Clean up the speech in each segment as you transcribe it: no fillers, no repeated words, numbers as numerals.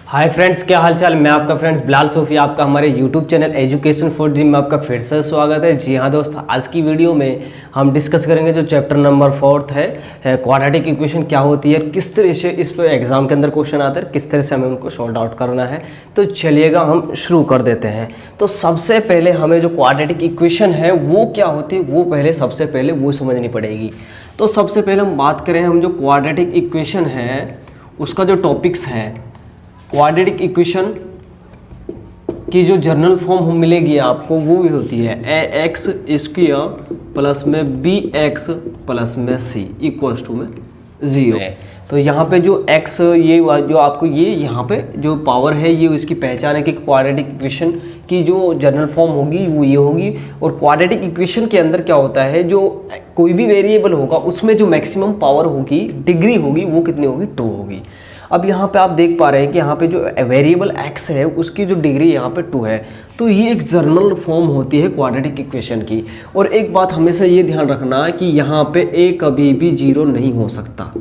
Hi friends, क्या हाल चाल। मैं आपका फ्रेंड्स बिलाल सूफी, आपका हमारे YouTube channel education for dream में आपका फिर से स्वागत है। जी हाँ दोस्त, आज की वीडियो में हम डिस्कस करेंगे जो चैप्टर नंबर 4 है क्वाड्रेटिक इक्वेशन क्या होती है, किस तरह से इस पर एग्जाम के अंदर क्वेश्चन आते हैं, किस तरह से हमें उनको सॉल्व आउट करना है। तो चलिएगा हम शुरू कर देते हैं। तो सबसे पहले हमें जो क्वाड्रेटिक इक्वेशन है वो क्या होती है वो सबसे पहले वो समझनी पड़ेगी। तो सबसे पहले हम बात करें, हम जो क्वाड्रेटिक इक्वेशन है उसका जो टॉपिक्स है, क्वाड्रेटिक इक्वेशन की जो जनरल फॉर्म हम मिलेगी आपको वो भी होती है ए एक्स स्क्वायर प्लस में बी एक्स प्लस में सी इक्वल्स टू में 0 है। तो यहाँ पे जो x ये जो आपको ये यहाँ पे जो पावर है ये इसकी पहचान है कि क्वाड्रेटिक इक्वेशन की जो जनरल फॉर्म होगी वो ये होगी। और क्वाड्रेटिक इक्वेशन के अंदर क्या होता है, जो कोई भी वेरिएबल होगा उसमें जो मैक्सिमम पावर होगी, डिग्री होगी, वो कितनी होगी, 2 होगी। अब यहाँ पे आप देख पा रहे हैं कि यहाँ पे जो वेरिएबल x है उसकी जो डिग्री यहाँ पे 2 है। तो ये एक जनरल फॉर्म होती है क्वाड्रेटिक इक्वेशन की। और एक बात हमेशा ये ध्यान रखना कि यहाँ पे a कभी भी 0 नहीं हो सकता।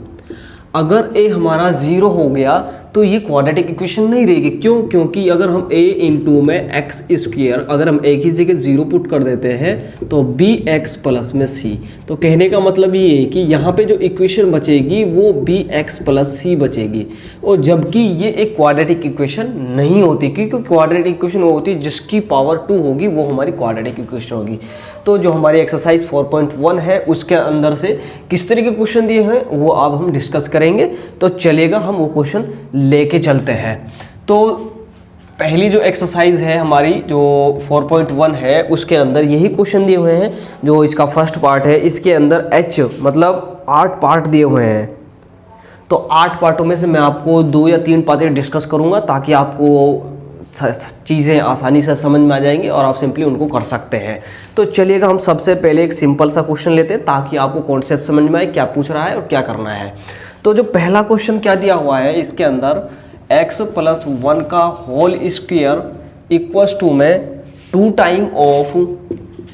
अगर a हमारा 0 हो गया तो ये क्वाड्रेटिक इक्वेशन नहीं रहेगी। क्यों? क्योंकि अगर हम a इंटू में एक्स स्क्वायर अगर हम a की जगह 0 पुट कर देते हैं तो बी एक्स प्लस में c। तो कहने का मतलब ये है कि यहाँ पे जो इक्वेशन बचेगी वो बी एक्स प्लस सी बचेगी। और जबकि ये एक क्वाड्रेटिक इक्वेशन नहीं होती, क्योंकि क्वाड्रेटिक इक्वेशन वो होती है जिसकी पावर 2 होगी, वो हमारी क्वाड्रेटिक इक्वेशन होगी। तो जो हमारी एक्सरसाइज 4.1 है उसके अंदर से किस तरह के क्वेश्चन दिए हैं वो अब हम डिस्कस करेंगे। तो चलेगा हम वो क्वेश्चन लेके चलते हैं। तो पहली जो एक्सरसाइज है हमारी जो 4.1 है उसके अंदर यही क्वेश्चन दिए हुए हैं। जो इसका फर्स्ट पार्ट है इसके अंदर h मतलब 8 पार्ट दिए हुए हैं। तो 8 पार्टों में से मैं आपको 2 या 3 पार्ट डिस्कस करूंगा ताकि आपको चीज़ें आसानी से समझ में आ जाएंगी और आप सिंपली उनको कर सकते हैं। तो चलिएगा हम सबसे पहले एक सिंपल सा क्वेश्चन लेते हैं ताकि आपको कॉन्सेप्ट समझ में आए क्या पूछ रहा है और क्या करना है। तो जो पहला क्वेश्चन क्या दिया हुआ है इसके अंदर x प्लस 1 का होल स्क्वायर इक्वल्स टू में 2 टाइम ऑफ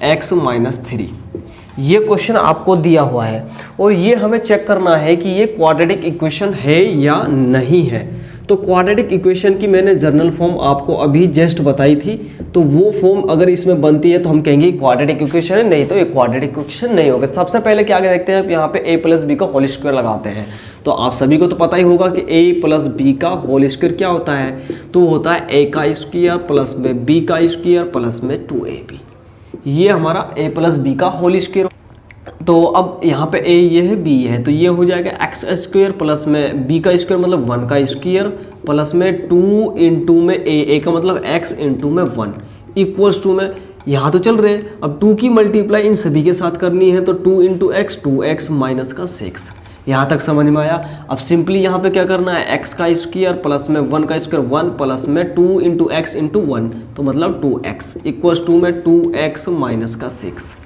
x माइनस 3। ये क्वेश्चन आपको दिया हुआ है और ये हमें चेक करना है कि ये क्वाड्रेटिक इक्वेशन है या नहीं है। तो क्वाड्रेटिक इक्वेशन की मैंने जनरल फॉर्म आपको अभी जस्ट बताई थी। तो वो फॉर्म अगर इसमें बनती है तो हम कहेंगे क्वाड्रेटिक इक्वेशन है, नहीं तो ये क्वाड्रेटिक इक्वेशन नहीं होगा। सबसे पहले क्या देखते हैं, यहाँ पे a प्लस बी का होल स्क्वायर लगाते हैं। तो आप सभी को तो पता ही होगा कि a प्लस बी का होल स्क्वायर क्या होता है, तो होता है a का स्क्वायर प्लस में b का स्क्वायर प्लस में 2ab। ये हमारा a प्लस बी का होल स्क्वायर। तो अब यहाँ पे a ये है, b है, तो ये हो जाएगा एक्स स्क्वायर प्लस में b का स्क्वायर मतलब 1 का स्क्वायर प्लस में 2 इंटू में a का मतलब x इंटू में 1 इक्वल्स टू में यहाँ तो चल रहे हैं। अब 2 की मल्टीप्लाई इन सभी के साथ करनी है तो 2 इंटू एक्स 2x माइनस का 6। यहाँ तक समझ में आया। अब सिंपली यहाँ पे क्या करना है, x का स्क्वायर प्लस में 1 का स्क्वायर 1 प्लस में 2 इंटू एक्स इंटू 1 तो मतलब 2x इक्वल्स टू में 2x माइनस का 6।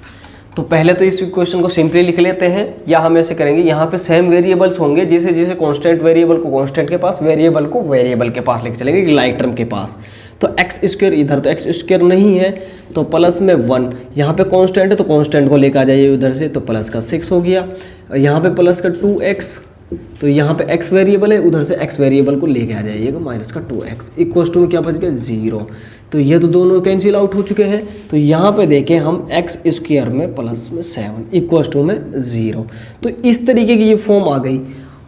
तो पहले तो इस इक्वेशन को सिंपली लिख लेते हैं या हम ऐसे करेंगे, यहाँ पे सेम वेरिएबल्स होंगे, जैसे जैसे कांस्टेंट वेरिएबल को कांस्टेंट के पास, वेरिएबल को वेरिएबल के पास लेके चलेंगे, लाइक टर्म के पास। तो एक्स स्क्वायर इधर तो एक्स स्क्वायर नहीं है तो प्लस में 1, यहाँ पे कांस्टेंट है तो कांस्टेंट को लेकर आ जाइए उधर से, तो प्लस का 6 हो गया। यहाँ पे प्लस का 2x, तो यहाँ पे x वेरिएबल है, उधर से x वेरिएबल को लेके आ जाइएगा माइनस का 2x इक्वल्स टू में क्या बच गया 0। तो ये तो दोनों कैंसिल आउट हो चुके हैं। तो यहाँ पे देखें हम एक्स स्क्वायर में प्लस में 7 इक्वल्स टू में 0। तो इस तरीके की ये फॉर्म आ गई।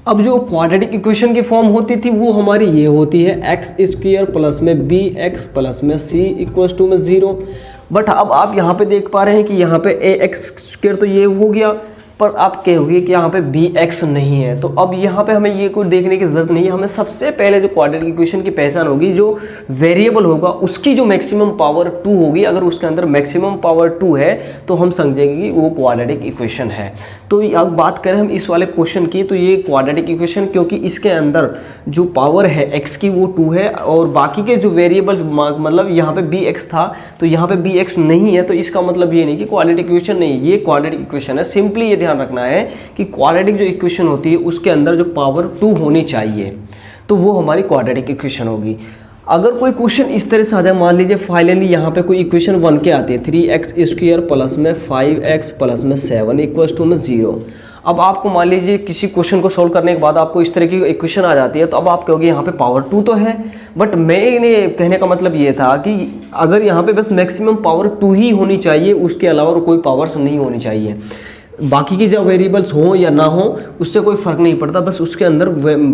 अब जो क्वाड्रेटिक इक्वेशन की फॉर्म होती थी वो हमारी ये होती है एक्स स्क्वायर प्लस में बी एक्स प्लस में सी इक्वल्स टू में 0। बट अब आप यहाँ पे देख पा रहे हैं कि यहाँ पे ए एक्स स्क्वायर तो ये हो गया, पर आप कहोगे कि यहाँ पे बी एक्स नहीं है। तो अब यहाँ पे हमें ये कुछ देखने की ज़रूरत नहीं है। हमें सबसे पहले जो क्वाड्रेटिक इक्वेशन की पहचान होगी, जो वेरिएबल होगा उसकी जो मैक्सिमम पावर 2 होगी, अगर उसके अंदर मैक्सिमम पावर 2 है तो हम समझेंगे कि वो क्वाड्रेटिक इक्वेशन है। तो अब बात करें हम इस वाले क्वेश्चन की, तो ये क्वाड्रेटिक इक्वेशन क्योंकि इसके अंदर जो पावर है x की वो 2 है और बाकी के जो वेरिएबल्स मतलब यहाँ पे बी एक्स था तो यहाँ पे बी एक्स नहीं है, तो इसका मतलब ये नहीं कि क्वाड्रेटिक इक्वेशन नहीं है, ये क्वाड्रेटिक इक्वेशन है। सिंपली ये ध्यान रखना है कि क्वाड्रेटिक जो इक्वेशन होती है उसके अंदर जो पावर 2 होनी चाहिए तो वो हमारी क्वाड्रेटिक इक्वेशन होगी। अगर कोई क्वेश्चन इस तरह से आ जाए, मान लीजिए फाइनली यहाँ पे कोई इक्वेशन 1 के आती है 3x स्क्वायर प्लस में 5x प्लस में 7 इक्वल्स टू में 0। अब आपको मान लीजिए किसी क्वेश्चन को सोल्व करने के बाद आपको इस तरह की इक्वेशन आ जाती है, तो अब आप कहोगे यहाँ पे पावर 2 तो है, बट मैंने कहने का मतलब ये था कि अगर यहाँ पे बस मैक्सिमम पावर 2 ही होनी चाहिए, उसके अलावा कोई पावर्स नहीं होनी चाहिए। बाकी की जो वेरिएबल्स हो या ना हो उससे कोई फ़र्क नहीं पड़ता, बस उसके अंदर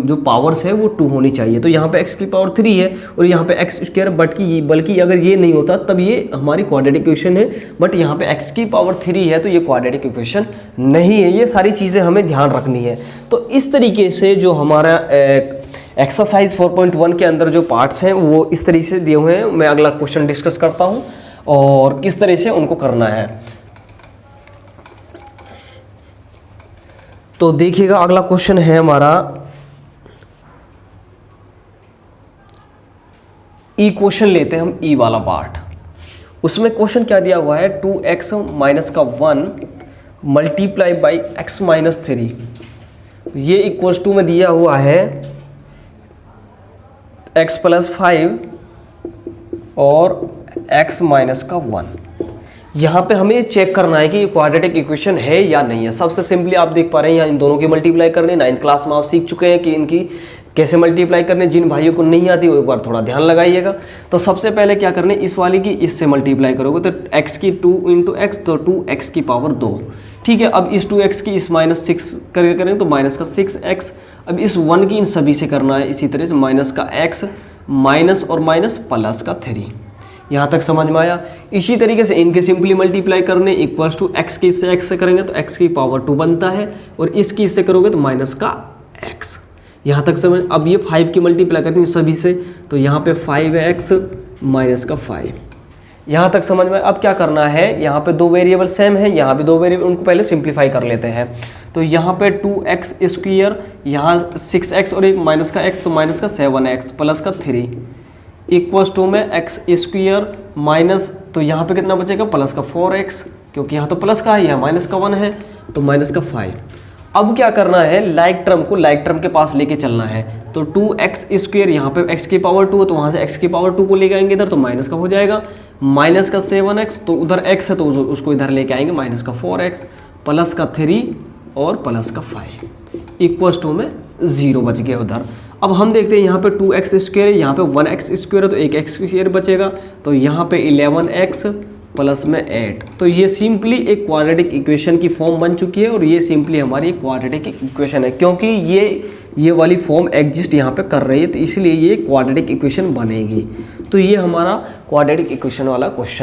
जो पावर्स है वो 2 होनी चाहिए। तो यहाँ पे x की पावर 3 है और यहाँ पे x स्क्वायर, बल्कि अगर ये नहीं होता तब ये हमारी क्वाड्रेटिक इक्वेशन है, बट यहाँ पे x की पावर 3 है तो ये क्वाड्रेटिक इक्वेशन नहीं है। ये सारी चीज़ें हमें ध्यान रखनी है। तो इस तरीके से जो हमारा एक्सरसाइज 4.1 के अंदर जो पार्ट्स हैं वो इस तरीके से दिए हुए हैं। मैं अगला क्वेश्चन डिस्कस करता हूँ और किस तरह से उनको करना है। तो देखिएगा अगला क्वेश्चन है हमारा ई क्वेश्चन लेते हैं हम, ई वाला पार्ट। उसमें क्वेश्चन क्या दिया हुआ है, 2x माइनस का 1 मल्टीप्लाई बाई x माइनस 3, ये इक्वल्स टू में दिया हुआ है x प्लस 5 और x माइनस का 1। यहाँ पे हमें चेक करना है कि ये क्वाड्रेटिक इक्वेशन है या नहीं है। सबसे सिंपली आप देख पा रहे हैं यहाँ इन दोनों की मल्टीप्लाई करनी, 9th क्लास में आप सीख चुके हैं कि इनकी कैसे मल्टीप्लाई करने। जिन भाइयों को नहीं आती वो एक बार थोड़ा ध्यान लगाइएगा। तो सबसे पहले क्या करने, इस वाली की इससे मल्टीप्लाई करोगे तो x की 2 इंटू एक्स, तो 2x की पावर 2, ठीक है। अब इस 2x की इस माइनस 6 करके करेंगे तो माइनस का 6x। अब इस 1 की इन सभी से करना है इसी तरह से, माइनस का x माइनस और माइनस प्लस का 3। यहाँ तक समझ में आया। इसी तरीके से इनके सिंपली मल्टीप्लाई करने, इक्वल्स टू x की इससे x से करेंगे तो x की पावर 2 बनता है और इसकी इससे करोगे तो माइनस का x। यहाँ तक समझ। अब ये 5 की मल्टीप्लाई करनी सभी से, तो यहाँ पे 5x माइनस का 5। यहाँ तक समझ में। अब क्या करना है, यहाँ पे 2 वेरिएबल सेम है, यहाँ पे 2 वेरिएबल, उनको पहले सिंप्लीफाई कर लेते हैं। तो यहाँ पे 2x स्क्वायर, यहाँ 6x और एक माइनस का x, तो माइनस का 7x प्लस का 3 इक्वल्स टू में x स्क्वायर माइनस, तो यहाँ पे कितना बचेगा, प्लस का 4x, क्योंकि यहाँ तो प्लस का है, यहाँ माइनस का 1 है, तो माइनस का 5। अब क्या करना है, लाइक टर्म को लाइक टर्म के पास लेके चलना है। तो 2x स्क्वायर, यहाँ पे x की पावर 2 है तो वहाँ से x की पावर 2 को लेके आएंगे इधर, तो माइनस का हो जाएगा। माइनस का 7x, तो उधर x है तो उसको इधर लेके आएंगे, माइनस का 4x प्लस का 3 और प्लस का 5 इक्वल्स टू में 0 बच गया उधर। अब हम देखते हैं यहाँ पे 2x स्क्वायर है, यहाँ पे 1x स्क्वायर है, तो एक x स्क्वायर बचेगा, तो यहाँ पे 11x प्लस में 8। तो ये सिंपली एक क्वाड्रेटिक इक्वेशन की फॉर्म बन चुकी है और ये सिंपली हमारी एक क्वाड्रेटिक इक्वेशन है, क्योंकि ये वाली फॉर्म एग्जिस्ट यहाँ पे कर रही है, तो इसलिए ये क्वाड्रेटिक इक्वेशन बनेगी। तो ये हमारा क्वाड्रेटिक इक्वेशन वाला क्वेश्चन है।